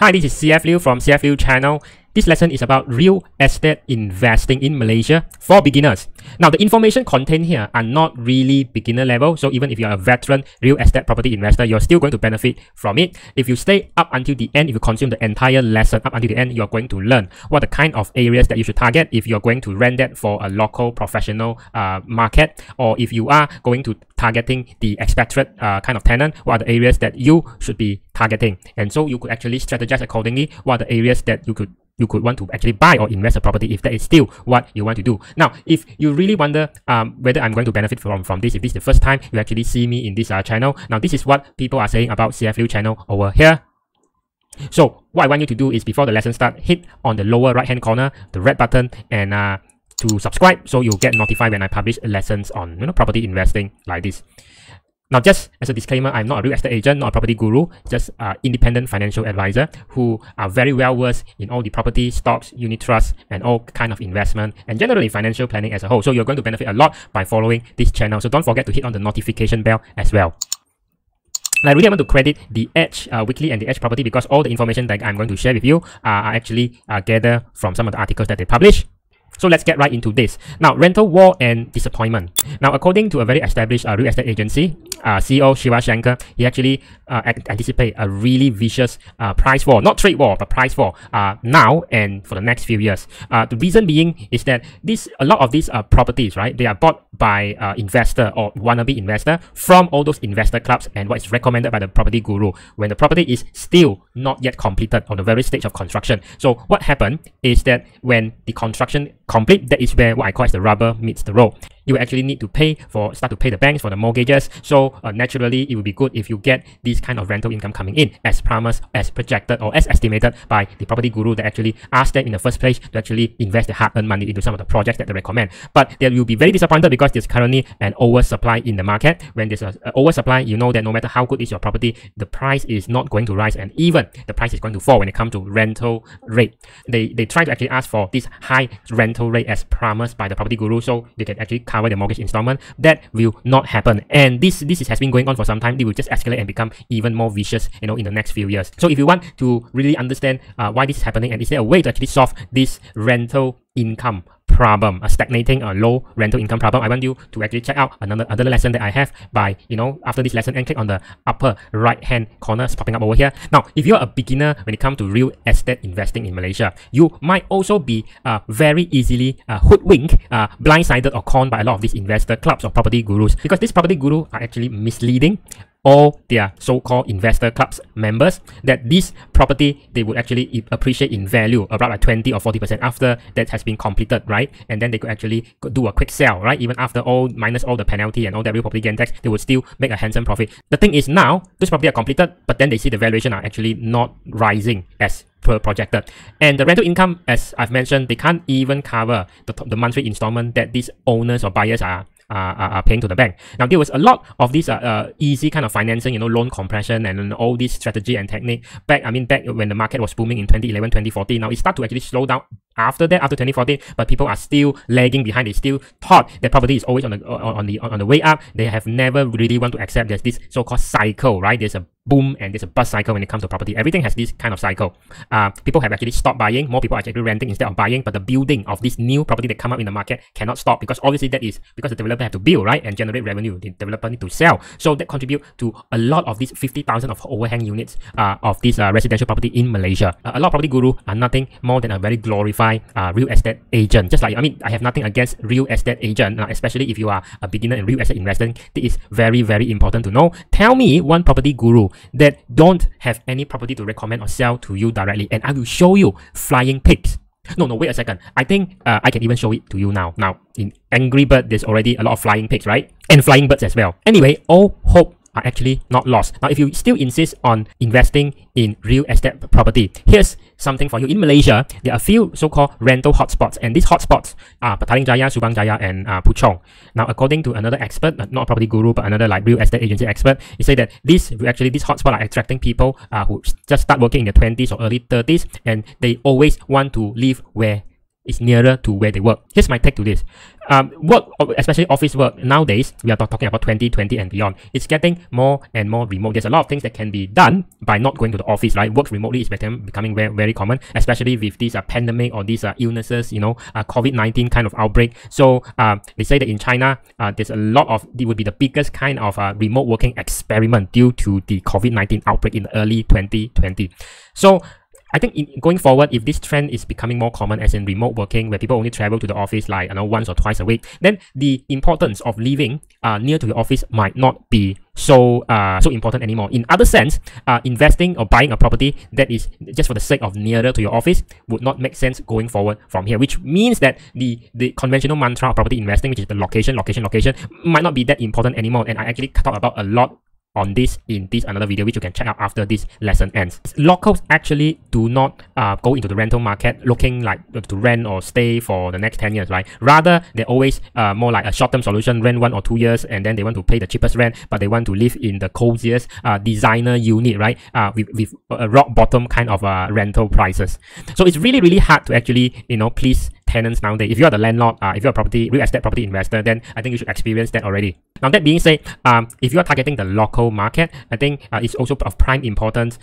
Hi, this is CF Liu from CF Liu channel. This lesson is about real estate investing in Malaysia for beginners. Now, the information contained here are not really beginner level, so even if you're a veteran real estate property investor, you're still going to benefit from it. If you stay up until the end, if you consume the entire lesson up until the end, you're going to learn what the kind of areas that you should target if you're going to rent that for a local professional market, or if you are going to targeting the expatriate kind of tenant, what are the areas that you should be targeting. And so you could actually strategize accordingly what are the areas that you could want to actually buy or invest a property if that is still what you want to do. Now, if you really wonder whether I'm going to benefit from this, if this is the first time you actually see me in this channel, now this is what people are saying about CF Liu channel over here. So what I want you to do is, before the lesson start, hit on the lower right hand corner, the red button, and to subscribe so you'll get notified when I publish lessons on property investing like this. Now, just as a disclaimer, I'm not a real estate agent, not a property guru, just an independent financial advisor who are very well versed in all the property, stocks, unit trusts, and all kind of investment, and generally financial planning as a whole. So you're going to benefit a lot by following this channel. So don't forget to hit on the notification bell as well. And I really want to credit the Edge Weekly and the Edge Property, because all the information that I'm going to share with you are actually gathered from some of the articles that they publish. So let's get right into this. Now, rental war and disappointment. Now, according to a very established real estate agency, CEO Shiva Shankar, he actually anticipate a really vicious price war, not trade war, but price war now and for the next few years. The reason being is that a lot of these properties, right, they are bought by investor or wannabe investor from all those investor clubs and what is recommended by the property guru when the property is still not yet completed on the very stage of construction. So what happened is that when the construction complete, that is where what I call as the rubber meets the road. You actually need to start to pay the banks for the mortgages. So naturally, it would be good if you get this kind of rental income coming in as promised, as projected, or as estimated by the property guru that actually asked them in the first place to actually invest the hard-earned money into some of the projects that they recommend. But they will be very disappointed because there's currently an oversupply in the market. When there's an oversupply, you know that no matter how good is your property, the price is not going to rise, and even the price is going to fall when it comes to rental rate. They try to actually ask for this high rental rate as promised by the property guru, so they can actually cover the mortgage installment. That will not happen, and this has been going on for some time. They will just escalate and become even more vicious, in the next few years. So if you want to really understand why this is happening, and is there a way to actually solve this rental income problem, a stagnating or low rental income problem, I want you to actually check out another lesson that I have by after this lesson, and click on the upper right hand corner popping up over here. Now, if you're a beginner when it comes to real estate investing in Malaysia, you might also be very easily hoodwinked, blindsided, or conned by a lot of these investor clubs or property gurus, because these property gurus are actually misleading all their so-called investor clubs members that this property they would actually appreciate in value about like 20 or 40% after that has been completed, right? And then they could actually do a quick sell, right? Even after minus all the penalty and all the real property gain tax, they would still make a handsome profit. The thing is, now this property are completed, but then they see the valuation are actually not rising as per projected, and the rental income, as I've mentioned, they can't even cover the monthly installment that these owners or buyers are paying to the bank. Now, there was a lot of this easy kind of financing, loan compression and all this strategy and technique back when the market was booming in 2011, 2014. Now it started to actually slow down after 2014, but people are still lagging behind. They still thought that property is always on the way up. They have never really want to accept there's this so-called cycle, right? There's a boom and there's a bust cycle when it comes to property. Everything has this kind of cycle. People have actually stopped buying. More people are actually renting instead of buying, but the building of this new property that come up in the market cannot stop, because obviously that is because the developer have to build, right, and generate revenue. The developer need to sell, so that contribute to a lot of these 50,000 of overhang units of this residential property in Malaysia. A lot of property guru are nothing more than a very glorified real estate agent. Just like, I have nothing against real estate agent, especially if you are a beginner in real estate investing. It is very, very important to know. Tell me one property guru that don't have any property to recommend or sell to you directly, and I will show you flying pigs. No, wait a second. I think I can even show it to you now. Now, in Angry Bird, there's already a lot of flying pigs, right? And flying birds as well. Anyway, all hope are actually not lost. Now, if you still insist on investing in real estate property, here's something for you. In Malaysia, there are a few so-called rental hotspots, and these hotspots are Petaling Jaya, Subang Jaya, and Puchong. Now, according to another expert, not a property guru, but another like real estate agency expert, he said that these hotspots are attracting people who just start working in their 20s or early 30s, and they always want to live where is nearer to where they work. Here's my take to this. Work, especially office work, nowadays, we are talking about 2020 and beyond. It's getting more and more remote. There's a lot of things that can be done by not going to the office, right? Work remotely is becoming very, very common, especially with this pandemic or these illnesses, COVID-19 kind of outbreak. So they say that in China, there's a lot of, it would be the biggest kind of remote working experiment due to the COVID-19 outbreak in early 2020. So I think going forward, if this trend is becoming more common, as in remote working, where people only travel to the office like once or twice a week, then the importance of living near to your office might not be so important anymore. In other sense, investing or buying a property that is just for the sake of nearer to your office would not make sense going forward from here, which means that the conventional mantra of property investing, which is the location, might not be that important anymore. And I actually talk about a lot on this in this another video, which you can check out after this lesson ends. Locals actually do not go into the rental market looking like to rent or stay for the next 10 years, right? Rather, they're always more like a short-term solution, rent 1 or 2 years, and then they want to pay the cheapest rent, but they want to live in the coziest designer unit, right? With a rock bottom kind of rental prices. So it's really, really hard to actually, please tenants nowadays. If you are the landlord, if you're a real estate property investor, then I think you should experience that already. Now, that being said, if you are targeting the local market, I think it's also of prime importance.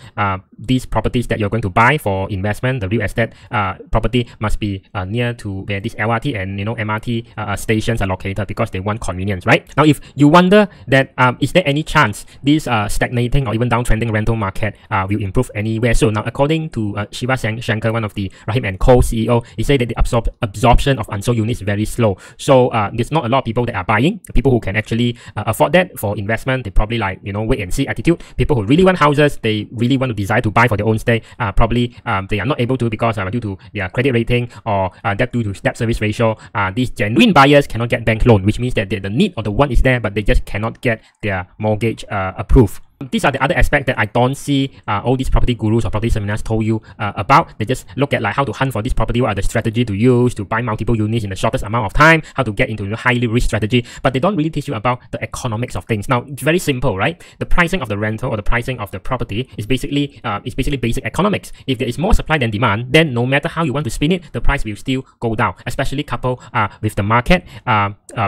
These properties that you're going to buy for investment, the real estate property must be near to where this LRT and MRT stations are located, because they want convenience, right? Now, if you wonder that is there any chance this stagnating or even downtrending rental market will improve anywhere? So now, according to Shiva Shankar, one of the Rahim & Co CEO, he said that the absorption of unsold units is very slow. So there's not a lot of people that are buying. People who can actually afford that for investment, they probably like wait and see attitude. People who really want houses, they really want to desire to buy for their own stay, probably they are not able to because due to their credit rating or due to debt service ratio. These genuine buyers cannot get bank loan, which means that the need or the want is there, but they just cannot get their mortgage approved. These are the other aspects that I don't see all these property gurus or property seminars told you about. They just look at like how to hunt for this property, what are the strategy to use to buy multiple units in the shortest amount of time, how to get into the highly risk strategy, but they don't really teach you about the economics of things. Now, it's very simple, right? The pricing of the rental or the pricing of the property is basically basic economics. If there is more supply than demand, then no matter how you want to spin it, the price will still go down, especially coupled with the market,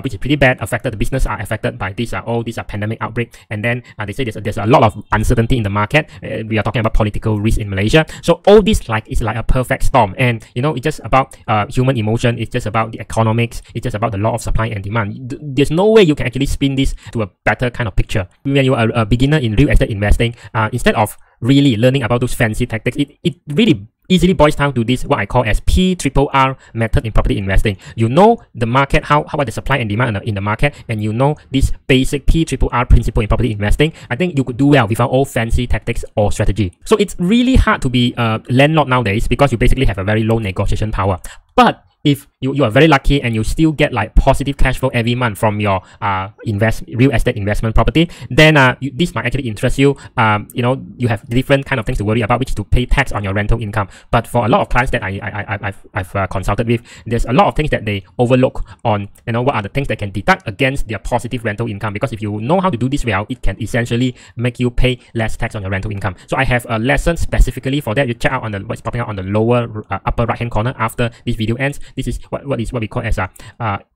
which is pretty bad, the business are affected by this all this pandemic outbreak. And then they say there's a lot of uncertainty in the market. We are talking about political risk in Malaysia. So all this is like a perfect storm. And it's just about human emotion. It's just about the economics. It's just about the law of supply and demand. There's no way you can actually spin this to a better kind of picture. When you are a beginner in real estate investing, instead of really learning about those fancy tactics, it really easily boils down to this, what I call as PRRR method in property investing. You know the market, how about the supply and demand in the market, and you know this basic PRRR principle in property investing. I think you could do well without all fancy tactics or strategy. So it's really hard to be a landlord nowadays because you basically have a very low negotiation power. But if you are very lucky and you still get like positive cash flow every month from your real estate investment property, then this might actually interest you. You have different kind of things to worry about, which is to pay tax on your rental income. But for a lot of clients that I've consulted with, there's a lot of things that they overlook on what are the things that can deduct against their positive rental income. Because if you know how to do this well, it can essentially make you pay less tax on your rental income. So I have a lesson specifically for that. You check out on what's popping out on the lower upper right hand corner after this video ends. This is what we call as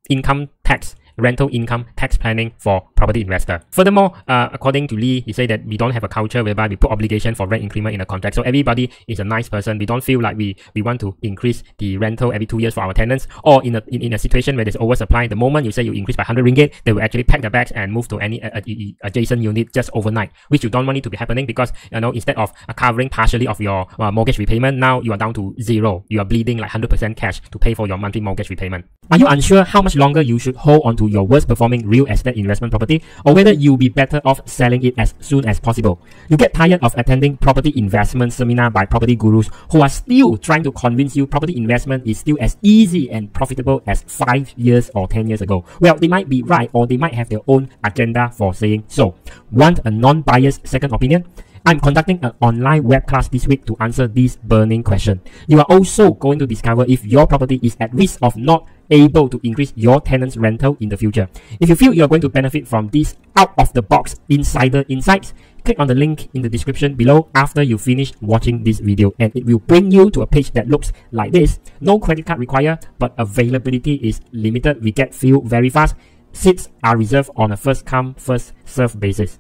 income tax, rental income tax planning for property investor. Furthermore, according to Lee, he said that we don't have a culture whereby we put obligation for rent increment in a contract. So everybody is a nice person. We don't feel like we want to increase the rental every 2 years for our tenants, or in a situation where there's oversupply. The moment you say you increase by 100 ringgit, they will actually pack the bags and move to any adjacent unit just overnight, which you don't want it to be happening, because instead of covering partially of your mortgage repayment, now you are down to zero. You are bleeding like 100% cash to pay for your monthly mortgage repayment. Are you unsure how much longer you should hold on to your worst performing real estate investment property, or whether you'll be better off selling it as soon as possible? You get tired of attending property investment seminar by property gurus who are still trying to convince you property investment is still as easy and profitable as 5 years or 10 years ago. Well, they might be right, or they might have their own agenda for saying so. Want a non-biased second opinion? I'm conducting an online web class this week to answer this burning question. You are also going to discover if your property is at risk of not able to increase your tenant's rental in the future. If you feel you're going to benefit from these out-of-the-box insider insights, click on the link in the description below after you finish watching this video, and it will bring you to a page that looks like this. No credit card required, but availability is limited. We get filled very fast. Seats are reserved on a first come, first served basis.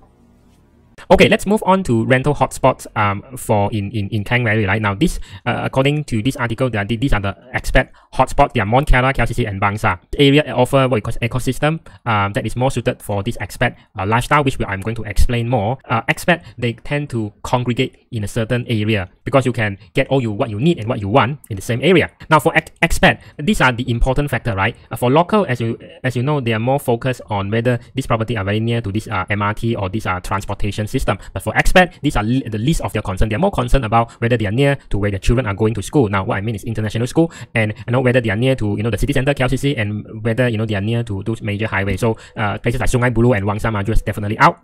Okay, let's move on to rental hotspots for in Klang Valley. Right now, this according to this article, these are the expat hotspots. They are Mont Kiara, KLCC, and Bangsa. The area offer what we call ecosystem that is more suited for this expat lifestyle, which I'm going to explain more. Expat, they tend to congregate in a certain area because you can get all what you need and what you want in the same area. Now, for expat, these are the important factor, right? For local, as you know, they are more focused on whether this property are very near to this MRT or this transportation system. But for expat, these are the least of their concern. They are more concerned about whether they are near to where their children are going to school. Now, what I mean is international school, and whether they are near to the city center, KLCC, and whether they are near to those major highways. So places like Sungai Buloh and Wang Sa Maju is definitely out.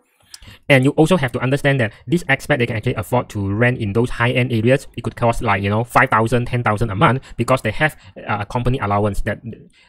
And you also have to understand that this expat, they can actually afford to rent in those high-end areas. It could cost like 5,000, 10,000 a month because they have a company allowance.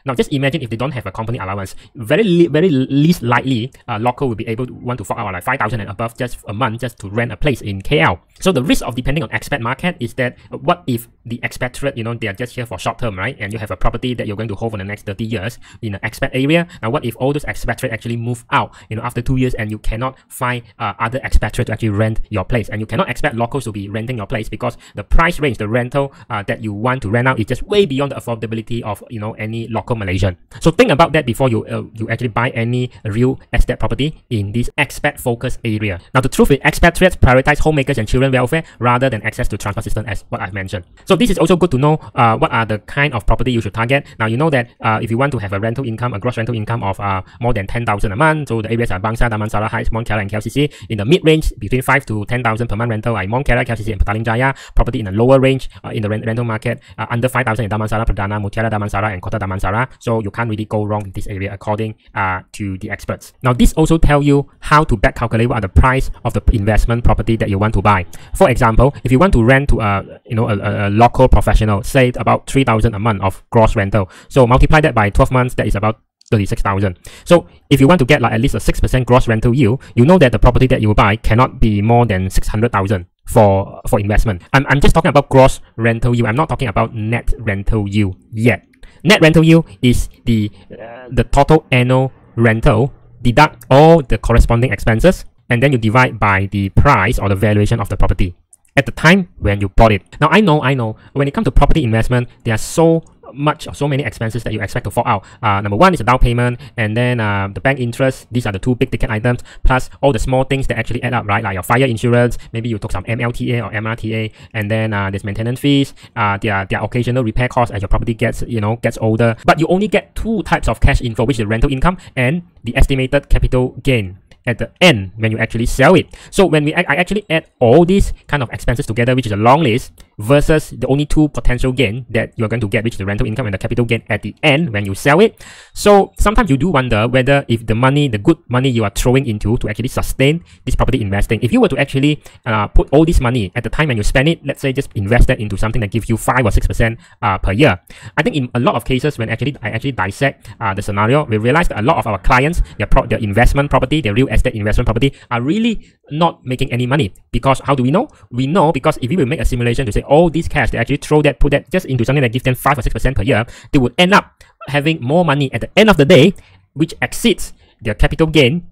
Now just imagine if they don't have a company allowance, very least likely local will be able to want to fork out like 5,000 and above just a month just to rent a place in KL. So the risk of depending on expat market is that what if the expatriate, they are just here for short term, right? And you have a property that you're going to hold for the next 30 years in an expat area. Now what if all those expatriates actually move out, after 2 years, and you cannot find other expatriates to actually rent your place, and you cannot expect locals to be renting your place because the price range, the rental that you want to rent out is just way beyond the affordability of any local Malaysian. So think about that before you actually buy any real estate property in this expat focused area. Now the truth is, expatriates prioritize homemakers and children welfare rather than access to transport system, as what I've mentioned. So this is also good to know what are the kind of property you should target. Now you know that if you want to have a rental income, a gross rental income of more than 10,000 a month, so the areas are Bangsa, Damansara Heights, Mont Kiara, and KLCC. In the mid-range, between 5 to 10,000 per month rental, like Mont Kiara, KLCC, and Petaling Jaya. Property in the lower range in the rental market, under 5,000 in Damansara, Perdana, Mutiara Damansara, and Kota Damansara. So you can't really go wrong with this area according to the experts. Now this also tell you how to back calculate what are the price of the investment property that you want to buy. For example, if you want to rent to a local professional, say about 3,000 a month of gross rental, so multiply that by 12 months, that is about 36,000. So if you want to get like at least a 6% gross rental yield, you know that the property that you will buy cannot be more than 600,000 for investment. I'm just talking about gross rental yield. I'm not talking about net rental yield yet. Net rental yield is the total annual rental, deduct all the corresponding expenses, and then you divide by the price or the valuation of the property at the time when you bought it. Now I know when it comes to property investment, there are so many expenses that you expect to fall out. Number one is the down payment, and then the bank interest. These are the two big ticket items, plus all the small things that actually add up, right? Like your fire insurance, maybe you took some MLTA or MRTA, and then there's maintenance fees, there are occasional repair costs as your property gets older. But you only get two types of cash inflow, which is the rental income and the estimated capital gain at the end when you actually sell it. So when I actually add all these kind of expenses together, which is a long list, versus the only two potential gain that you're going to get, which is the rental income and the capital gain at the end when you sell it. So sometimes you do wonder whether if the good money you are throwing into to actually sustain this property investing, if you were to actually put all this money at the time when you spend it, let's say just invest that into something that gives you 5 or 6% per year. I think in a lot of cases, when I actually dissect the scenario, we realize that a lot of our clients, their investment property, their real estate investment property, are really not making any money. Because how do we know? We know because if we will make a simulation to say all this cash, they actually put that just into something that gives them 5 or 6% per year, they would end up having more money at the end of the day, which exceeds their capital gain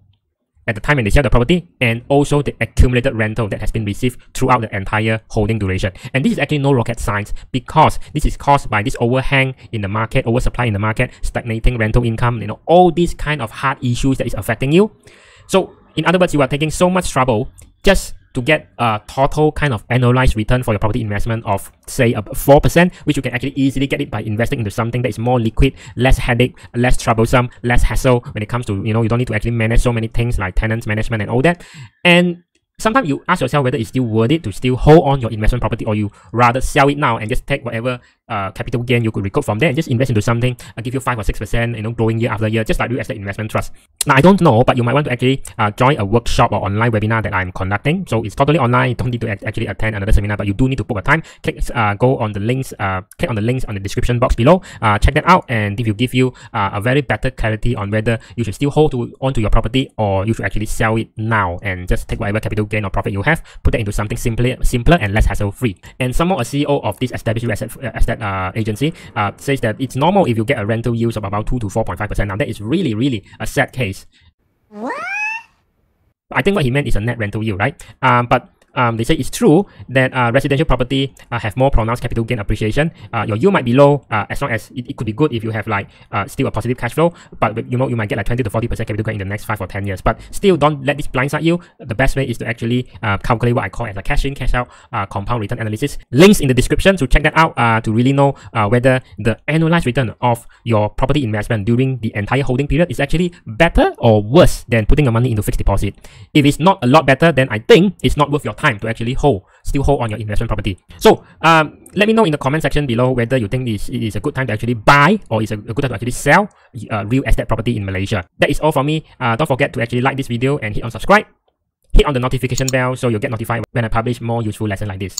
at the time when they sell the property, and also the accumulated rental that has been received throughout the entire holding duration. And this is actually no rocket science, because this is caused by this overhang in the market, oversupply in the market, stagnating rental income, all these kind of hard issues that is affecting you. So in other words, you are taking so much trouble just to get a total kind of annualized return for your property investment of, say, 4%, which you can actually easily get it by investing into something that is more liquid, less headache, less troublesome, less hassle when it comes to, you don't need to actually manage so many things like tenants management and all that. And sometimes you ask yourself whether it's still worth it to still hold on your investment property, or you rather sell it now and just take whatever capital gain you could recoup from there and just invest into something, give you 5 or 6%, growing year after year, just like real estate investment trust. Now, I don't know, but you might want to actually join a workshop or online webinar that I'm conducting. So it's totally online. You don't need to actually attend another seminar, but you do need to book a time. Go on the links, click on the links on the description box below. Check that out, and it will give you a very better clarity on whether you should still hold onto your property or you should actually sell it now and just take whatever capital gain or profit you have, put that into something simpler and less hassle-free. And someone, a CEO of this established estate agency, says that it's normal if you get a rental yield of about 2 to 4.5%. Now that is really a sad case. What? I think what he meant is a net rental yield, right? But they say it's true that residential property have more pronounced capital gain appreciation. Your yield might be low, as long as it could be good if you have like still a positive cash flow, but you might get like 20 to 40% capital gain in the next 5 or 10 years. But still, don't let this blindside you. The best way is to actually calculate what I call as a cash in, cash out compound return analysis. Links in the description, so check that out to really know whether the annualized return of your property investment during the entire holding period is actually better or worse than putting your money into fixed deposit. If it's not a lot better, then I think it's not worth your time to actually still hold on your investment property. So let me know in the comment section below whether you think it is a good time to actually buy or is a good time to actually sell real estate property in Malaysia. That is all for me. Don't forget to actually like this video and hit on subscribe. Hit on the notification bell so you'll get notified when I publish more useful lessons like this.